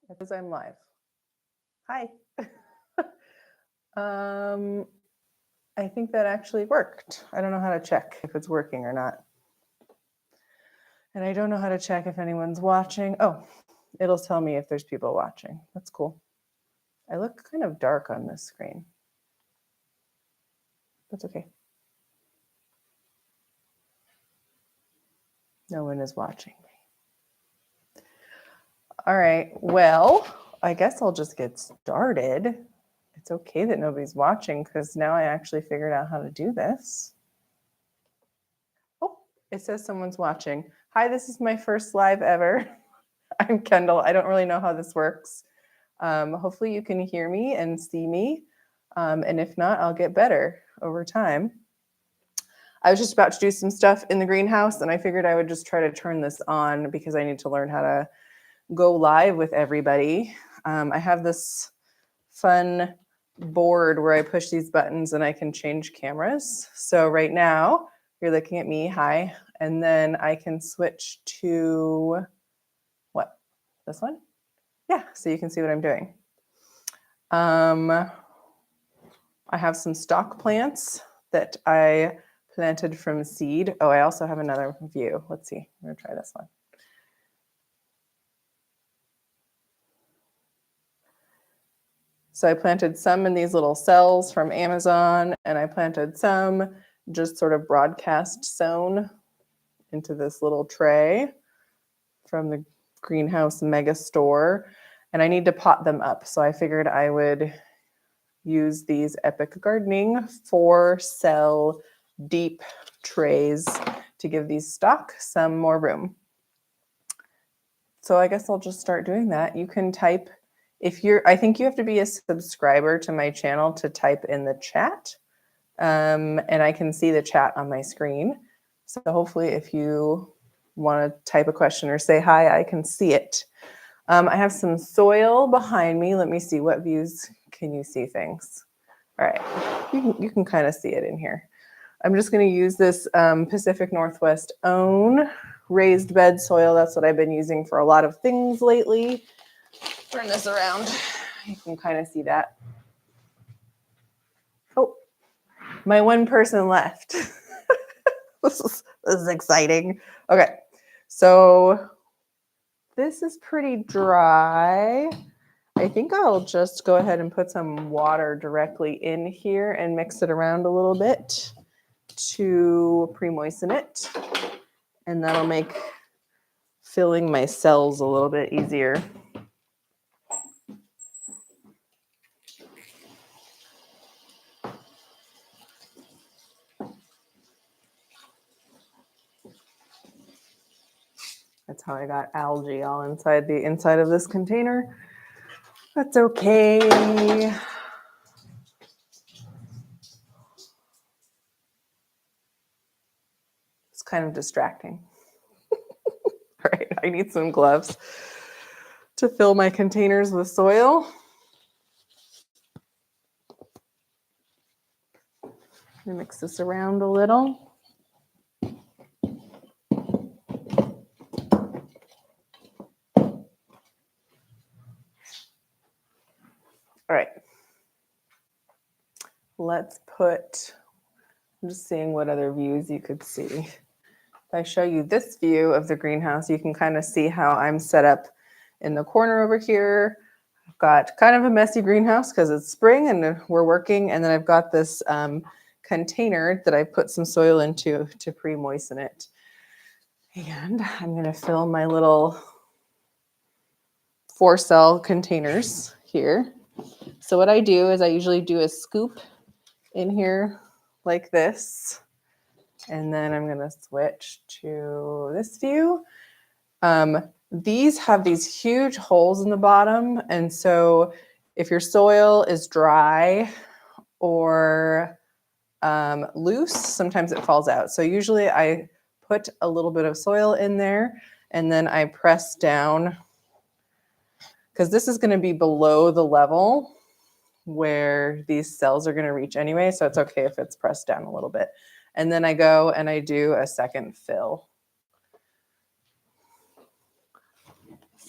Because I'm live. Hi. I think that actually worked. I don't know how to check if it's working or not. And I don't know how to check if anyone's watching. Oh, it'll tell me if there's people watching. That's cool. I look kind of dark on this screen. That's okay. No one is watching me. All right. Well, I guess I'll just get started. It's okay that nobody's watching because now I actually figured out how to do this. Oh, it says someone's watching. Hi, this is my first live ever. I'm Kendall. I don't really know how this works. Hopefully you can hear me and see me. And if not, I'll get better over time. I was just about to do some stuff in the greenhouse and I figured I would just try to turn this on because I need to learn how to go live with everybody. I have this fun board where I push these buttons and I can change cameras. So right now you're looking at me, hi, and then I can switch to what? This one? Yeah, so you can see what I'm doing. I have some stock plants that I planted from seed. Oh, I also have another view. Let's see, I'm gonna try this one. So I planted some in these little cells from Amazon, and I planted some just sort of broadcast sown into this little tray from the greenhouse mega store. And I need to pot them up. So I figured I would use these Epic Gardening 4-cell deep trays to give these stock some more room. So I guess I'll just start doing that. You can type I think you have to be a subscriber to my channel to type in the chat. And I can see the chat on my screen. So hopefully if you want to type a question or say hi, I can see it. I have some soil behind me. Let me see, what views can you see things? All right, you can kind of see it in here. I'm just going to use this Pacific Northwest own raised bed soil. That's what I've been using for a lot of things lately. Turn this around. You can kind of see that. Oh, my one person left. This is exciting. Okay, so this is pretty dry. I think I'll just go ahead and put some water directly in here and mix it around a little bit to pre-moisten it. And that'll make filling my cells a little bit easier. That's how I got algae all inside the inside of this container. That's okay. It's kind of distracting. All right, I need some gloves to fill my containers with soil. Mix this around a little. All right. Let's put, I'm just seeing what other views you could see. If I show you this view of the greenhouse, you can kind of see how I'm set up in the corner over here. I've got kind of a messy greenhouse because it's spring and we're working. And then I've got this container that I put some soil into to pre-moisten it. And I'm going to fill my little 4-cell containers here. So what I do is I usually do a scoop in here like this. And then I'm going to switch to this view. These have these huge holes in the bottom. And so if your soil is dry or loose, sometimes it falls out. So usually I put a little bit of soil in there and then I press down because this is going to be below the level where these cells are going to reach anyway. So it's okay if it's pressed down a little bit. And then I go and I do a second fill.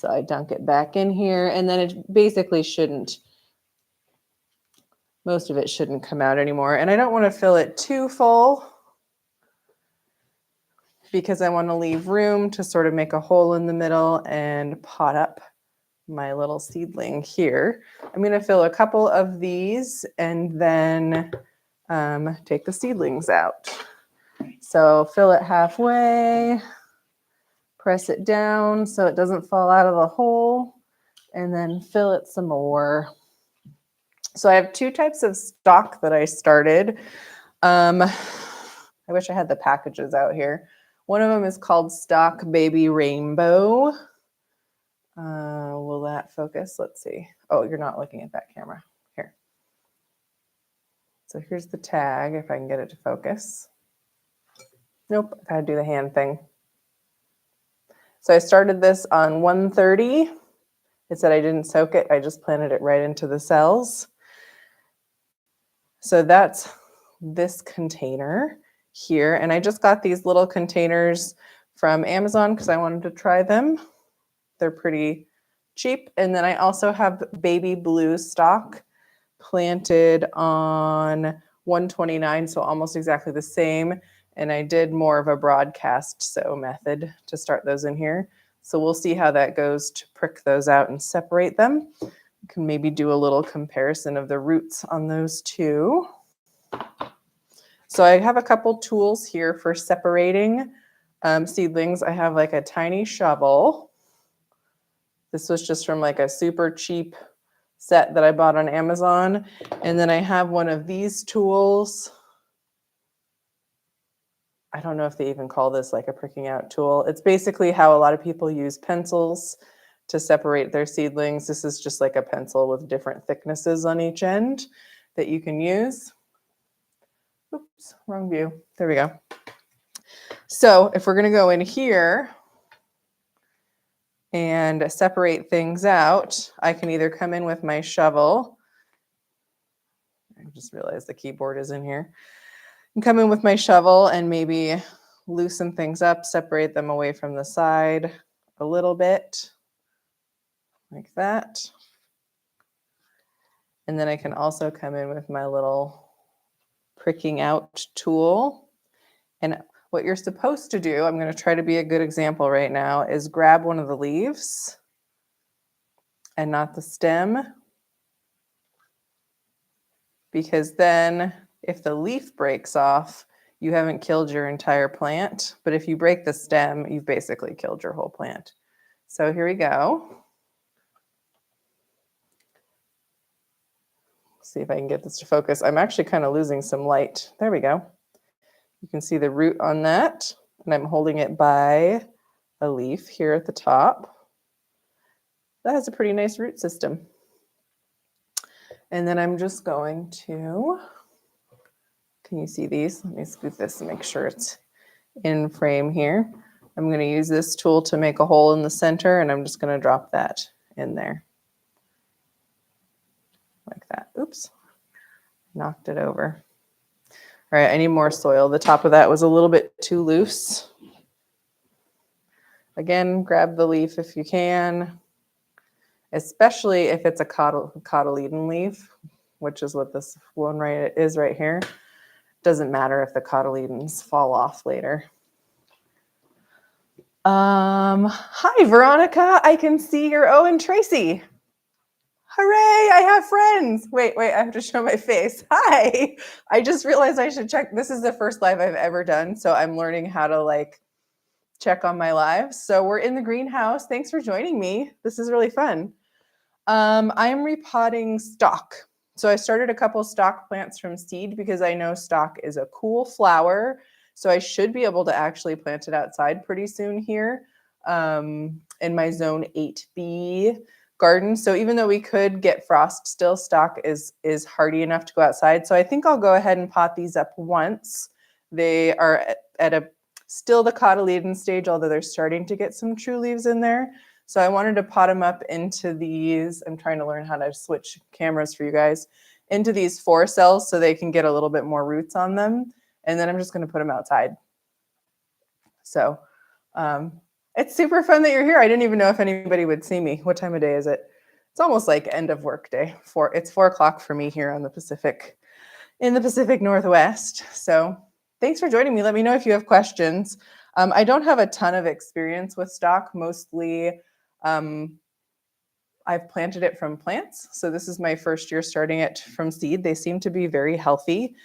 So I dunk it back in here, and then it basically shouldn't, most of it shouldn't come out anymore. And I don't want to fill it too full because I want to leave room to sort of make a hole in the middle and pot up my little seedling here. I'm going to fill a couple of these and then take the seedlings out. So fill it halfway, press it down so it doesn't fall out of the hole, and then fill it some more. So I have two types of stock that I started. I wish I had the packages out here. One of them is called Stock Baby Rainbow. Will that focus? Let's see. Oh, you're not looking at that camera. Here. So here's the tag, if I can get it to focus. Nope, I gotta do the hand thing. So I started this on 130. It said I didn't soak it. I just planted it right into the cells. So that's this container here. And I just got these little containers from Amazon because I wanted to try them. They're pretty cheap. And then I also have baby blue stock planted on 129, so almost exactly the same. And I did more of a broadcast sow method to start those in here. So we'll see how that goes to prick those out and separate them. You can maybe do a little comparison of the roots on those two. So I have a couple tools here for separating seedlings. I have like a tiny shovel. This was just from like a super cheap set that I bought on Amazon. And then I have one of these tools. I don't know if they even call this like a pricking out tool. It's basically how a lot of people use pencils to separate their seedlings. This is just like a pencil with different thicknesses on each end that you can use. Oops, wrong view. There we go. So if we're going to go in here and separate things out, I can either come in with my shovel. I just realized the keyboard is in here. And come in with my shovel and maybe loosen things up, separate them away from the side a little bit, like that. And then I can also come in with my little pricking out tool. And what you're supposed to do, I'm going to try to be a good example right now, is grab one of the leaves and not the stem. Because then if the leaf breaks off, you haven't killed your entire plant. But if you break the stem, you've basically killed your whole plant. So here we go. See if I can get this to focus. I'm actually kind of losing some light. There we go. You can see the root on that. And I'm holding it by a leaf here at the top. That has a pretty nice root system. And then I'm just going to, can you see these? Let me scoot this and make sure it's in frame here. I'm going to use this tool to make a hole in the center, and I'm just going to drop that in there. Like that. Oops. Knocked it over. All right, I need more soil. The top of that was a little bit too loose. Again, grab the leaf if you can, especially if it's a cotyledon leaf, which is what this one is right here. Doesn't matter if the cotyledons fall off later. Hi, Veronica. I can see your and Tracy. Hooray, I have friends. Wait, I have to show my face. Hi. I just realized I should check. This is the first live I've ever done, so I'm learning how to like check on my lives. So we're in the greenhouse. Thanks for joining me. This is really fun. I am repotting stock. So I started a couple stock plants from seed because I know stock is a cool flower. So I should be able to actually plant it outside pretty soon here in my zone 8B garden. So even though we could get frost still, stock is hardy enough to go outside. So I think I'll go ahead and pot these up once. They are at still the cotyledon stage, although they're starting to get some true leaves in there. So I wanted to pot them up into these. I'm trying to learn how to switch cameras for you guys, into these 4 cells so they can get a little bit more roots on them. And then I'm just going to put them outside. So It's super fun that you're here. I didn't even know if anybody would see me. What time of day is it? It's almost like end of work day. It's 4 o'clock for me here on the Pacific, in the Pacific Northwest. So thanks for joining me. Let me know if you have questions. I don't have a ton of experience with stock. Mostly, I've planted it from plants. So this is my first year starting it from seed. They seem to be very healthy.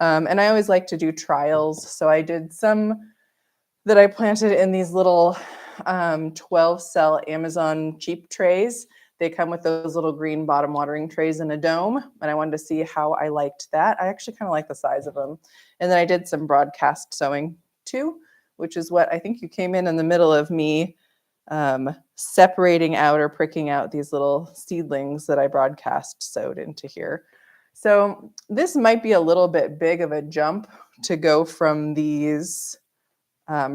And I always like to do trials. So I did some that I planted in these little 12 cell Amazon cheap trays. They come with those little green bottom watering trays in a dome. And I wanted to see how I liked that. I actually kind of like the size of them. And then I did some broadcast sowing too, which is what I think you came in the middle of me separating out or pricking out these little seedlings that I broadcast sowed into here. So this might be a little bit big of a jump to go from these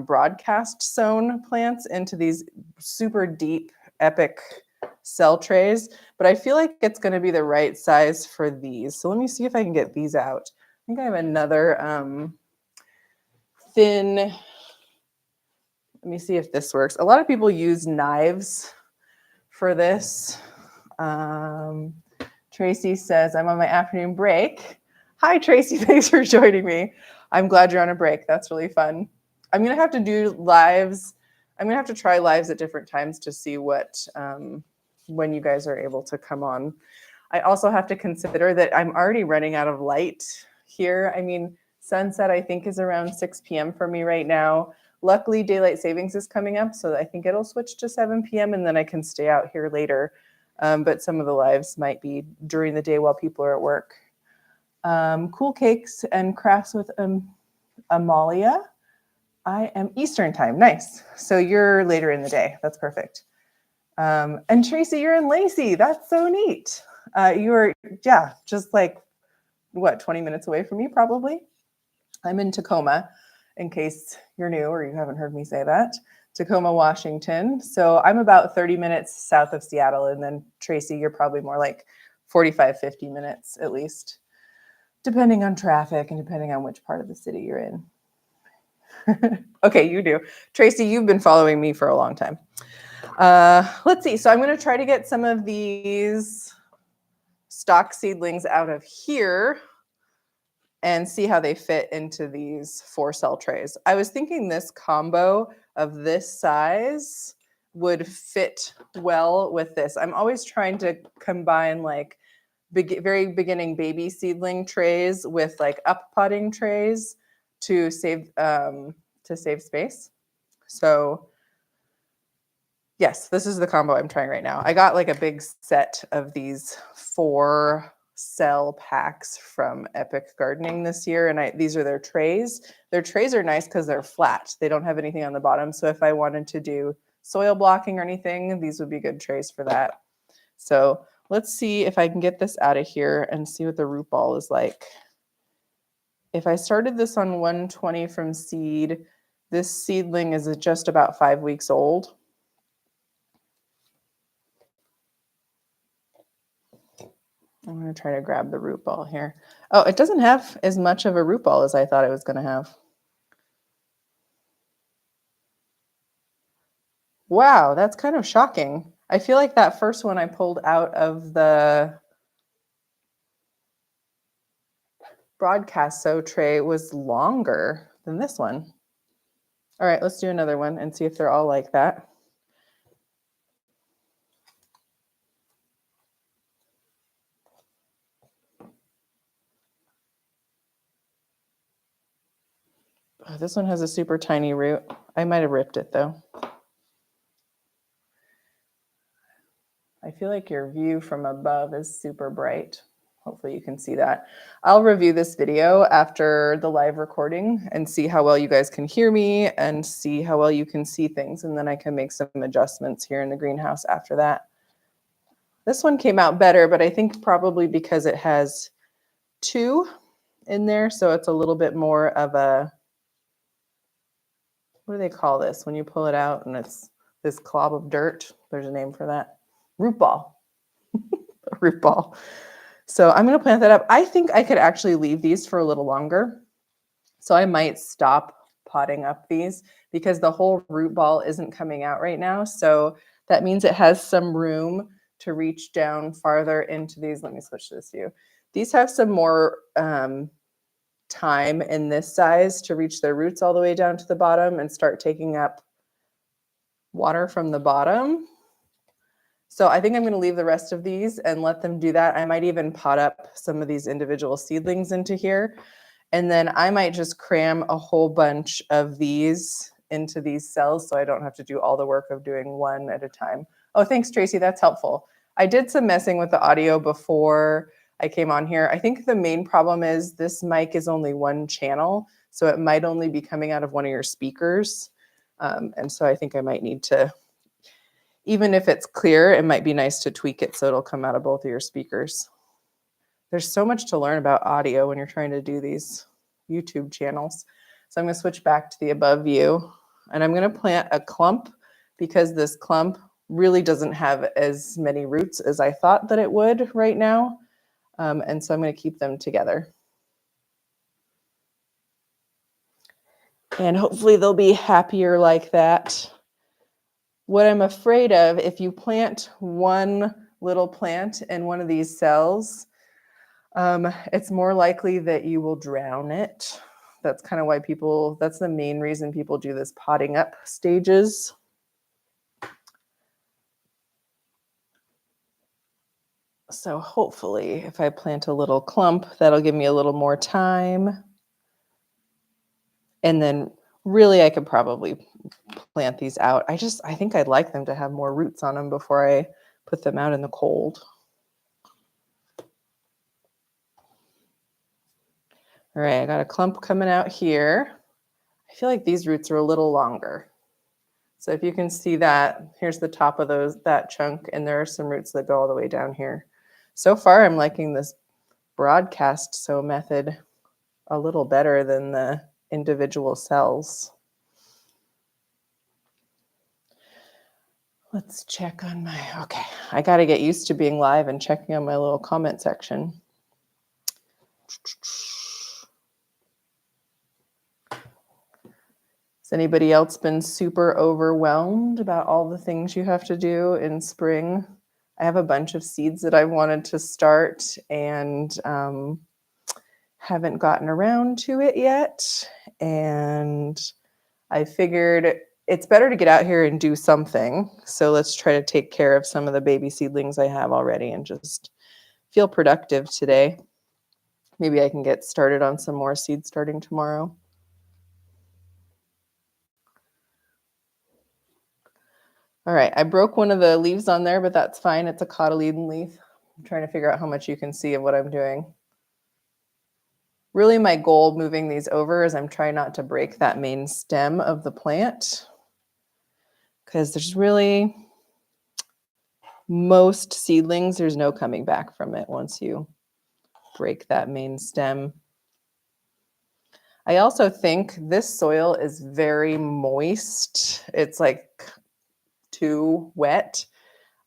broadcast sown plants into these super deep, epic cell trays, but I feel like it's going to be the right size for these. So let me see if I can get these out. I think I have another thin, let me see if this works. A lot of people use knives for this. Tracy says, I'm on my afternoon break. Hi, Tracy. Thanks for joining me. I'm glad you're on a break. That's really fun. I'm going to have to do lives. I'm going to have to try lives at different times to see what, when you guys are able to come on. I also have to consider that I'm already running out of light here. I mean, sunset, I think, is around 6 p.m. for me right now. Luckily, daylight savings is coming up, so I think it'll switch to 7 p.m. and then I can stay out here later. But some of the lives might be during the day while people are at work. Cool cakes and crafts with Amalia. I am Eastern time. Nice. So you're later in the day. That's perfect. And Tracy, you're in Lacey. That's so neat. You are, yeah, just like, what, 20 minutes away from me, probably? I'm in Tacoma, in case you're new or you haven't heard me say that. Tacoma, Washington. So I'm about 30 minutes south of Seattle. And then Tracy, you're probably more like 45, 50 minutes at least, depending on traffic and depending on which part of the city you're in. Okay, you do. Tracy, you've been following me for a long time. Let's see. So I'm going to try to get some of these stock seedlings out of here and see how they fit into these 4-cell trays. I was thinking this combo of this size would fit well with this. I'm always trying to combine like very beginning baby seedling trays with like up potting trays to save space. So yes, this is the combo I'm trying right now. I got like a big set of these 4-cell packs from Epic Gardening this year, and these are their trays. Their trays are nice because they're flat. They don't have anything on the bottom. So if I wanted to do soil blocking or anything, these would be good trays for that. So let's see if I can get this out of here and see what the root ball is like. If I started this on 120 from seed, this seedling is just about 5 weeks old. I'm going to try to grab the root ball here. Oh, it doesn't have as much of a root ball as I thought it was going to have. Wow, that's kind of shocking. I feel like that first one I pulled out of the broadcast sow tray was longer than this one. All right, let's do another one and see if they're all like that. Oh, this one has a super tiny root. I might have ripped it though. I feel like your view from above is super bright. Hopefully you can see that. I'll review this video after the live recording and see how well you guys can hear me and see how well you can see things. And then I can make some adjustments here in the greenhouse after that. This one came out better, but I think probably because it has 2 in there. So it's a little bit more of a, what do they call this? When you pull it out and it's this clob of dirt, there's a name for that. Root ball. Root ball. So I'm going to plant that up. I think I could actually leave these for a little longer. So I might stop potting up these because the whole root ball isn't coming out right now. So that means it has some room to reach down farther into these. Let me switch this view. These have some more time in this size to reach their roots all the way down to the bottom and start taking up water from the bottom. So I think I'm going to leave the rest of these and let them do that. I might even pot up some of these individual seedlings into here. And then I might just cram a whole bunch of these into these cells so I don't have to do all the work of doing one at a time. Oh, thanks, Tracy. That's helpful. I did some messing with the audio before I came on here. I think the main problem is this mic is only one channel, so it might only be coming out of one of your speakers. And so I think I might need to, even if it's clear, it might be nice to tweak it so it'll come out of both of your speakers. There's so much to learn about audio when you're trying to do these YouTube channels. So I'm going to switch back to the above view, and I'm going to plant a clump because this clump really doesn't have as many roots as I thought that it would right now. And so I'm going to keep them together. And hopefully they'll be happier like that. What I'm afraid of, if you plant one little plant in one of these cells, it's more likely that you will drown it. That's kind of why that's the main reason people do this potting up stages. So hopefully if I plant a little clump, that'll give me a little more time. And then really I could probably plant these out. I think I'd like them to have more roots on them before I put them out in the cold. All right, I got a clump coming out here. I feel like these roots are a little longer. So if you can see that, here's the top of that chunk, and there are some roots that go all the way down here. So far, I'm liking this broadcast sow method a little better than the individual cells. Let's check on okay, I got to get used to being live and checking on my little comment section. Has anybody else been super overwhelmed about all the things you have to do in spring? I have a bunch of seeds that I wanted to start and haven't gotten around to it yet. And I figured it's better to get out here and do something. So let's try to take care of some of the baby seedlings I have already and just feel productive today. Maybe I can get started on some more seeds starting tomorrow. All right, I broke one of the leaves on there, but that's fine. It's a cotyledon leaf. I'm trying to figure out how much you can see of what I'm doing. Really, my goal moving these over is I'm trying not to break that main stem of the plant, because there's really, most seedlings, there's no coming back from it once you break that main stem. I also think this soil is very moist. It's like too wet,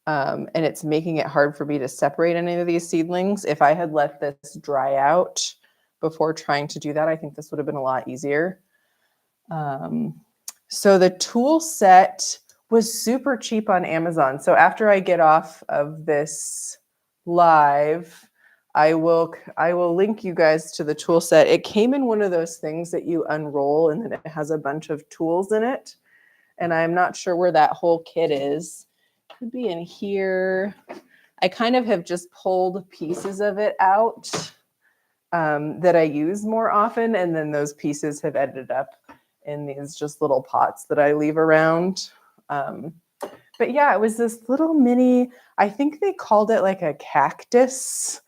and it's making it hard for me to separate any of these seedlings. If I had let this dry out before trying to do that, I think this would have been a lot easier. So the tool set was super cheap on Amazon. So after I get off of this live, I will link you guys to the tool set. It came in one of those things that you unroll and then it has a bunch of tools in it. And I'm not sure where that whole kit is. Could be in here. I kind of have just pulled pieces of it out that I use more often. And then those pieces have ended up in these just little pots that I leave around. But yeah, it was this little mini, I think they called it like a cactus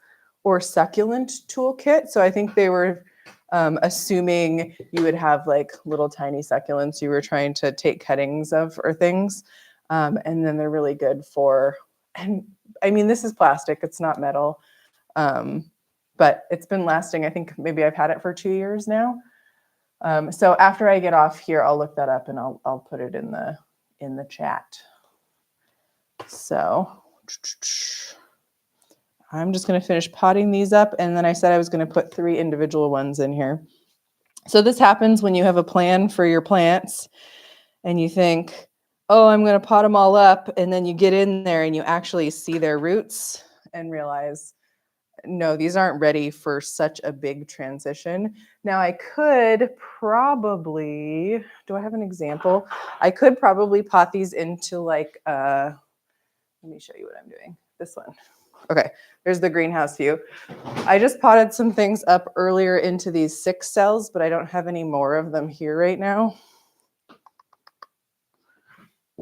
or succulent toolkit. So I think they were assuming you would have like little tiny succulents you were trying to take cuttings of or things. And then they're really good for, and I mean, this is plastic, it's not metal, but it's been lasting. I think maybe I've had it for 2 years now. So after I get off here, I'll look that up and I'll put it in the chat. So I'm just going to finish potting these up. And then I said I was going to put 3 individual ones in here. So this happens when you have a plan for your plants and you think, oh, I'm going to pot them all up. And then you get in there and you actually see their roots and realize, no, these aren't ready for such a big transition. Now I could probably, do I have an example? I could probably pot these into like, let me show you what I'm doing. This one. Okay, there's the greenhouse view. I just potted some things up earlier into these 6 cells, but I don't have any more of them here right now.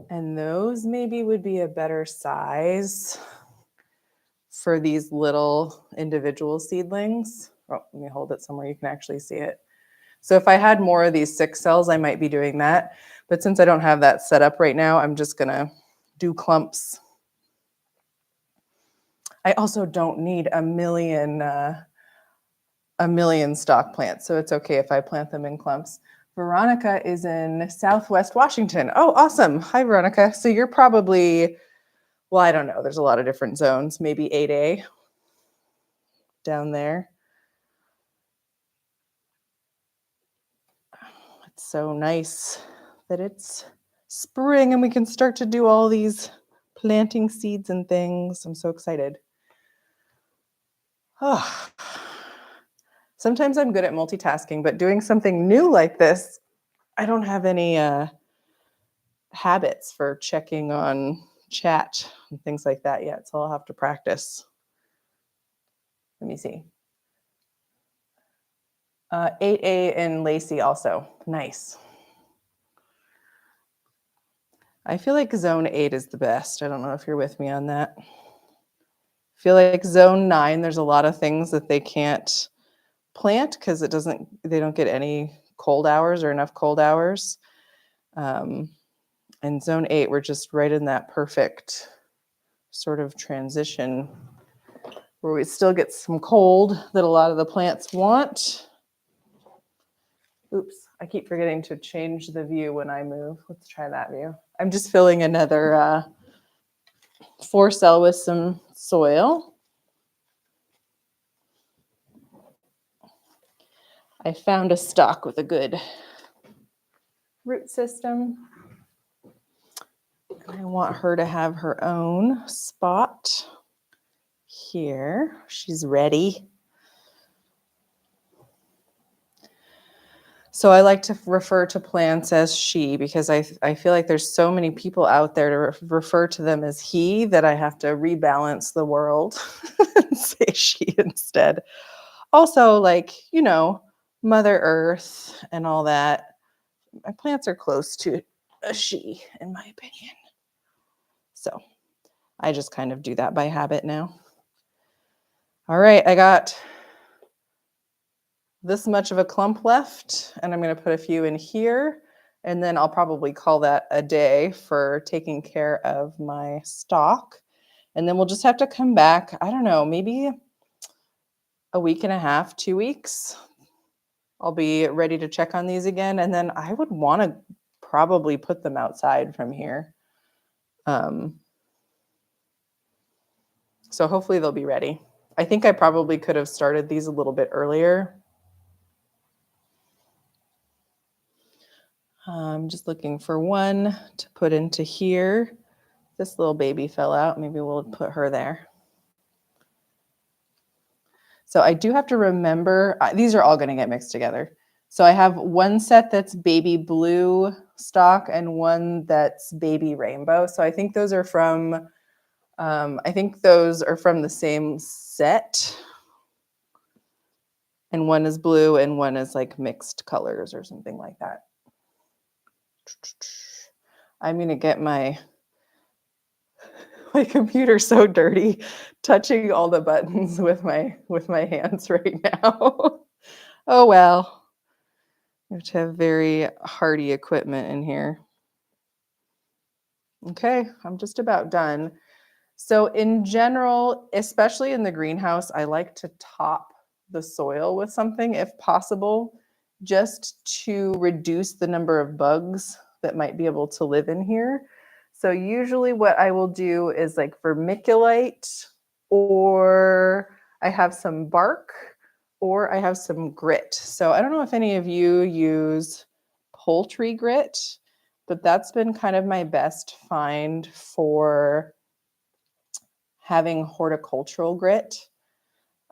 And those maybe would be a better size for these little individual seedlings. Oh, let me hold it somewhere you can actually see it. So if I had more of these 6 cells, I might be doing that. But since I don't have that set up right now, I'm just gonna do clumps. I also don't need a million stock plants, so it's okay if I plant them in clumps. Veronica is in Southwest Washington. Oh, awesome. Hi, Veronica. So you're probably, well, I don't know. There's a lot of different zones, maybe 8A down there. It's so nice that it's spring and we can start to do all these planting seeds and things. I'm so excited. Oh. Sometimes I'm good at multitasking, but doing something new like this, I don't have any habits for checking on chat and things like that yet, so I'll have to practice. Let me see. 8A in Lacey also. Nice. I feel like zone 8 is the best. I don't know if you're with me on that. I feel like zone 9, there's a lot of things that they can't plant because they don't get any cold hours or enough cold hours. And zone 8, we're just right in that perfect sort of transition where we still get some cold that a lot of the plants want. Oops, I keep forgetting to change the view when I move. Let's try that view. I'm just filling another 4 cell with some soil. I found a stalk with a good root system. I want her to have her own spot here. She's ready. So I like to refer to plants as she because I feel like there's so many people out there to refer to them as he that I have to rebalance the world and say she instead. Also, like, Mother Earth and all that. My plants are close to a she, in my opinion. So I just kind of do that by habit now. All right, I got this much of a clump left, and I'm going to put a few in here, and then I'll probably call that a day for taking care of my stock. And then we'll just have to come back, I don't know, maybe a week and a half, 2 weeks. I'll be ready to check on these again, and then I would want to probably put them outside from here. So hopefully they'll be ready. I think I probably could have started these a little bit earlier. I'm just looking for one to put into here. This little baby fell out. Maybe we'll put her there. So I do have to remember, these are all going to get mixed together. So I have one set that's baby blue stock and one that's baby rainbow. So I think those are from, the same set. And one is blue and one is like mixed colors or something like that. I'm going to get my computer so dirty touching all the buttons with my hands right now. Oh well. You have to have very hardy equipment in here. Okay, I'm just about done. So in general, especially in the greenhouse, I like to top the soil with something if possible, just to reduce the number of bugs that might be able to live in here. So usually what I will do is like vermiculite, or I have some bark, or I have some grit. So I don't know if any of you use poultry grit, but that's been kind of my best find for having horticultural grit.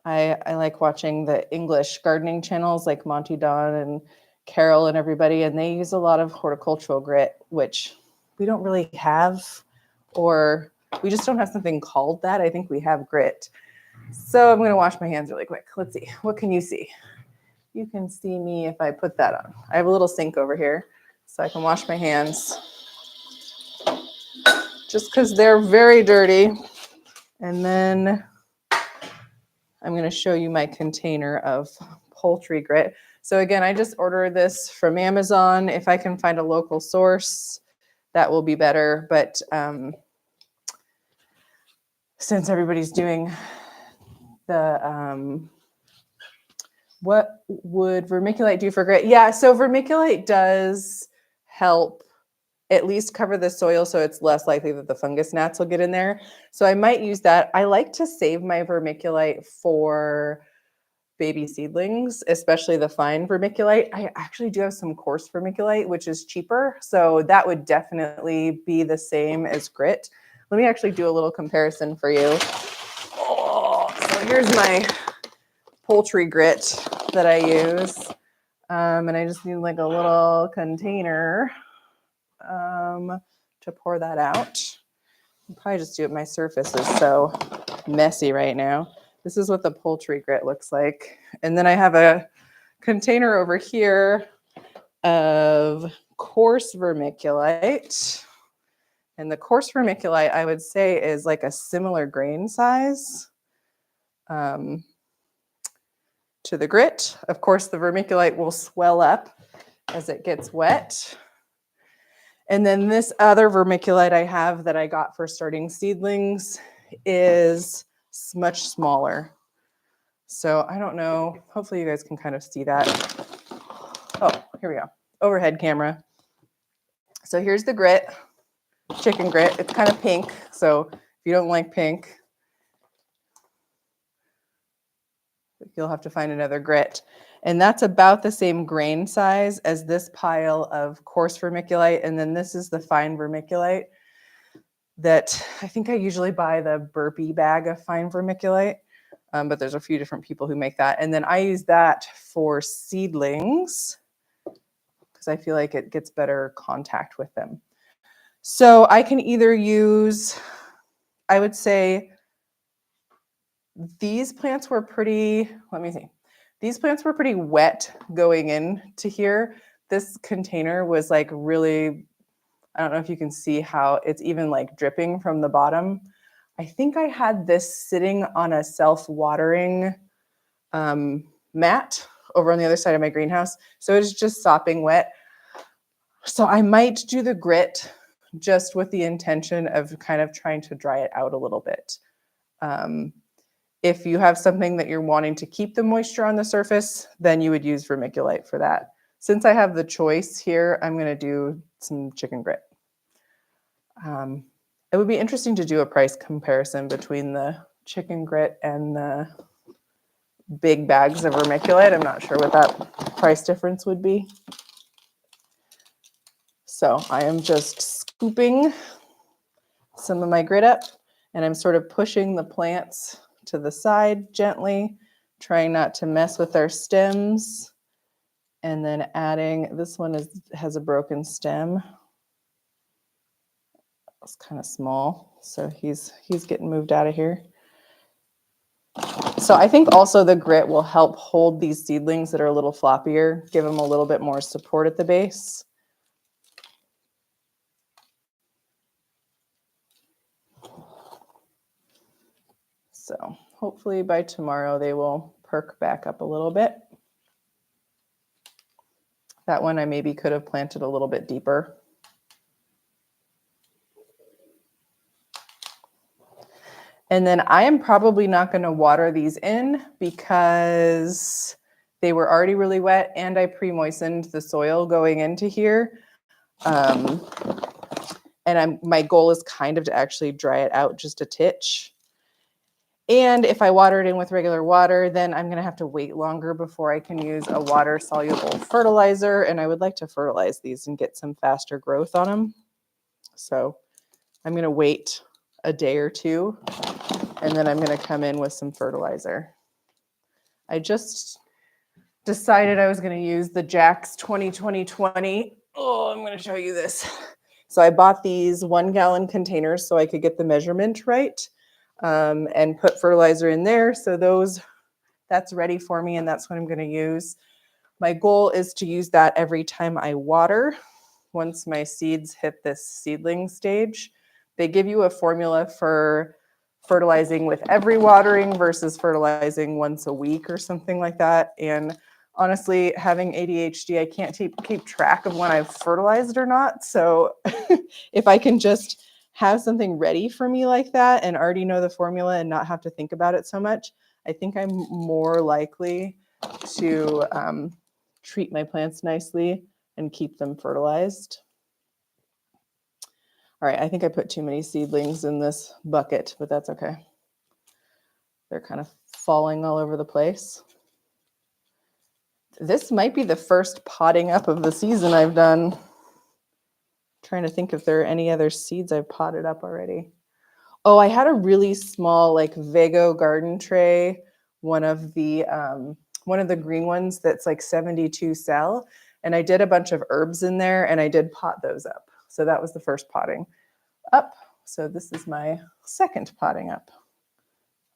I like watching the English gardening channels like Monty Don and Carol and everybody, and they use a lot of horticultural grit, which we don't really have, or we just don't have something called that. I think we have grit. So I'm going to wash my hands really quick. Let's see. What can you see? You can see me if I put that on. I have a little sink over here so I can wash my hands just because they're very dirty. And then I'm going to show you my container of poultry grit. So again, I just ordered this from Amazon. If I can find a local source, that will be better. But since everybody's doing the, what would vermiculite do for grit? Yeah, so vermiculite does help at least cover the soil so it's less likely that the fungus gnats will get in there. So I might use that. I like to save my vermiculite for baby seedlings, especially the fine vermiculite. I actually do have some coarse vermiculite, which is cheaper. So that would definitely be the same as grit. Let me actually do a little comparison for you. Oh, so here's my poultry grit that I use. And I just need like a little container to pour that out. I'll probably just do it. My surface is so messy right now. This is what the poultry grit looks like. And then I have a container over here of coarse vermiculite. And the coarse vermiculite, I would say, is like a similar grain size to the grit. Of course, the vermiculite will swell up as it gets wet. And then this other vermiculite I have that I got for starting seedlings is much smaller. So I don't know. Hopefully you guys can kind of see that. Oh, here we go. Overhead camera. So here's the grit, chicken grit. It's kind of pink. So if you don't like pink, you'll have to find another grit. And that's about the same grain size as this pile of coarse vermiculite. And then this is the fine vermiculite that I think I usually buy the burpee bag of fine vermiculite. But there's a few different people who make that. And then I use that for seedlings because I feel like it gets better contact with them. So I can either use, I would say these plants were pretty, let me see. These plants were pretty wet going into here. This container was like really, I don't know if you can see how it's even like dripping from the bottom. I think I had this sitting on a self-watering mat over on the other side of my greenhouse. So it's just sopping wet. So I might do the grit just with the intention of kind of trying to dry it out a little bit. If you have something that you're wanting to keep the moisture on the surface, then you would use vermiculite for that. Since I have the choice here, I'm going to do some chicken grit. It would be interesting to do a price comparison between the chicken grit and the big bags of vermiculite. I'm not sure what that price difference would be. So I am just scooping some of my grit up, and I'm sort of pushing the plants to the side gently, trying not to mess with their stems. And then adding, this one has a broken stem. It's kind of small, so he's getting moved out of here. So I think also the grit will help hold these seedlings that are a little floppier, give them a little bit more support at the base. So hopefully by tomorrow they will perk back up a little bit. That one I maybe could have planted a little bit deeper. And then I am probably not going to water these in because they were already really wet and I pre-moistened the soil going into here. And my goal is kind of to actually dry it out just a titch. And if I water it in with regular water, then I'm going to have to wait longer before I can use a water-soluble fertilizer. And I would like to fertilize these and get some faster growth on them. So I'm going to wait a day or two, and then I'm going to come in with some fertilizer. I just decided I was going to use the Jack's 20-20-20. Oh, I'm going to show you this. So I bought these 1 gallon containers so I could get the measurement right, and put fertilizer in there. So that's ready for me, and that's what I'm going to use. My goal is to use that every time I water. Once my seeds hit this seedling stage, they give you a formula for fertilizing with every watering versus fertilizing once a week or something like that. And honestly, having ADHD, I can't keep track of when I've fertilized or not. So if I can just have something ready for me like that and already know the formula and not have to think about it so much, I think I'm more likely to treat my plants nicely and keep them fertilized. All right, I think I put too many seedlings in this bucket, but that's okay. They're kind of falling all over the place. This might be the first potting up of the season I've done. I'm trying to think if there are any other seeds I've potted up already. Oh, I had a really small like Vago garden tray, one of the green ones that's like 72 cell, and I did a bunch of herbs in there and I did pot those up. So that was the first potting up. So this is my second potting up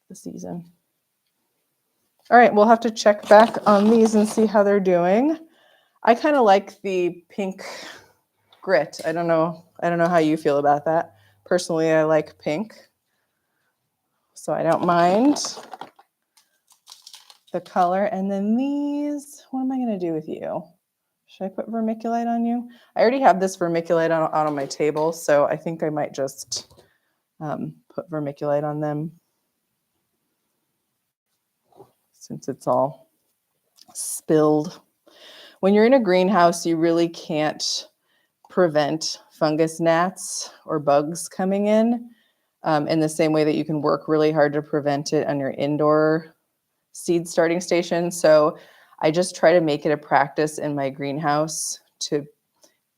the season. All right, we'll have to check back on these and see how they're doing. I kind of like the pink grit. I don't know how you feel about that. Personally, I like pink, so I don't mind the color. And then these, what am I going to do with you? Should I put vermiculite on you? I already have this vermiculite out on my table, so I think I might just put vermiculite on them since it's all spilled. When you're in a greenhouse, you really can't prevent fungus gnats or bugs coming in the same way that you can work really hard to prevent it on your indoor seed starting station. So I just try to make it a practice in my greenhouse to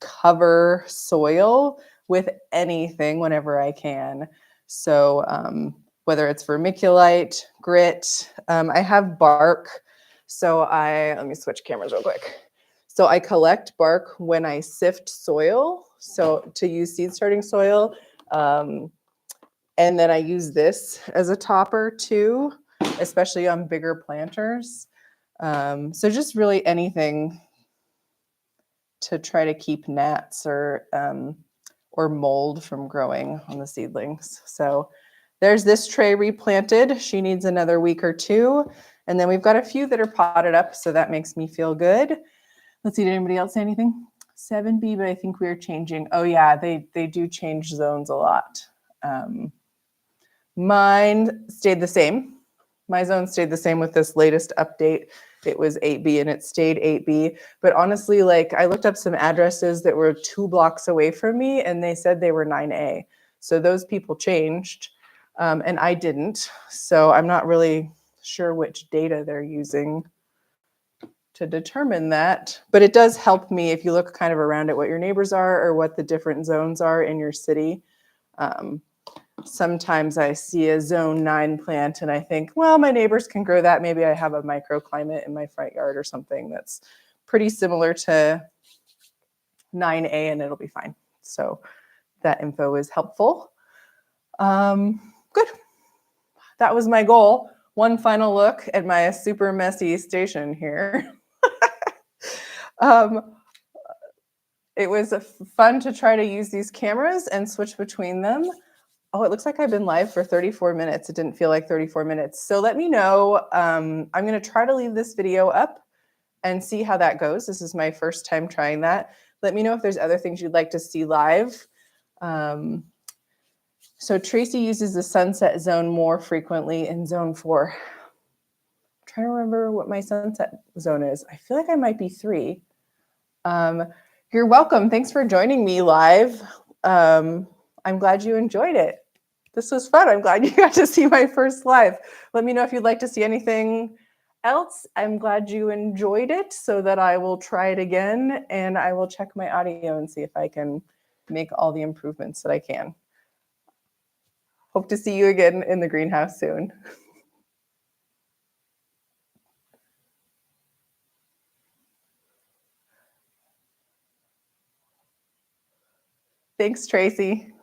cover soil with anything whenever I can. So whether it's vermiculite, grit, I have bark. So let me switch cameras real quick. So I collect bark when I sift soil, so to use seed starting soil. And then I use this as a topper too, especially on bigger planters. So just really anything to try to keep gnats or mold from growing on the seedlings. So there's this tray replanted. She needs another week or two. And then we've got a few that are potted up, so that makes me feel good. Let's see, did anybody else say anything? 7B, but I think we are changing. Oh yeah, they do change zones a lot. Mine stayed the same. My zone stayed the same with this latest update. It was 8B and it stayed 8B. But honestly, like I looked up some addresses that were 2 blocks away from me and they said they were 9A. So those people changed and I didn't. So I'm not really sure which data they're using to determine that. But it does help me if you look kind of around at what your neighbors are or what the different zones are in your city. Sometimes I see a zone 9 plant and I think, well, my neighbors can grow that. Maybe I have a microclimate in my front yard or something that's pretty similar to 9A and it'll be fine. So that info is helpful. Good. That was my goal. One final look at my super messy station here. It was fun to try to use these cameras and switch between them. Oh, it looks like I've been live for 34 minutes. It didn't feel like 34 minutes. So let me know. I'm going to try to leave this video up and see how that goes. This is my first time trying that. Let me know if there's other things you'd like to see live. So Tracy uses the sunset zone more frequently in zone 4. I'm trying to remember what my sunset zone is. I feel like I might be 3. You're welcome. Thanks for joining me live. I'm glad you enjoyed it. This was fun. I'm glad you got to see my first live. Let me know if you'd like to see anything else. I'm glad you enjoyed it so that I will try it again and I will check my audio and see if I can make all the improvements that I can. Hope to see you again in the greenhouse soon. Thanks, Tracy.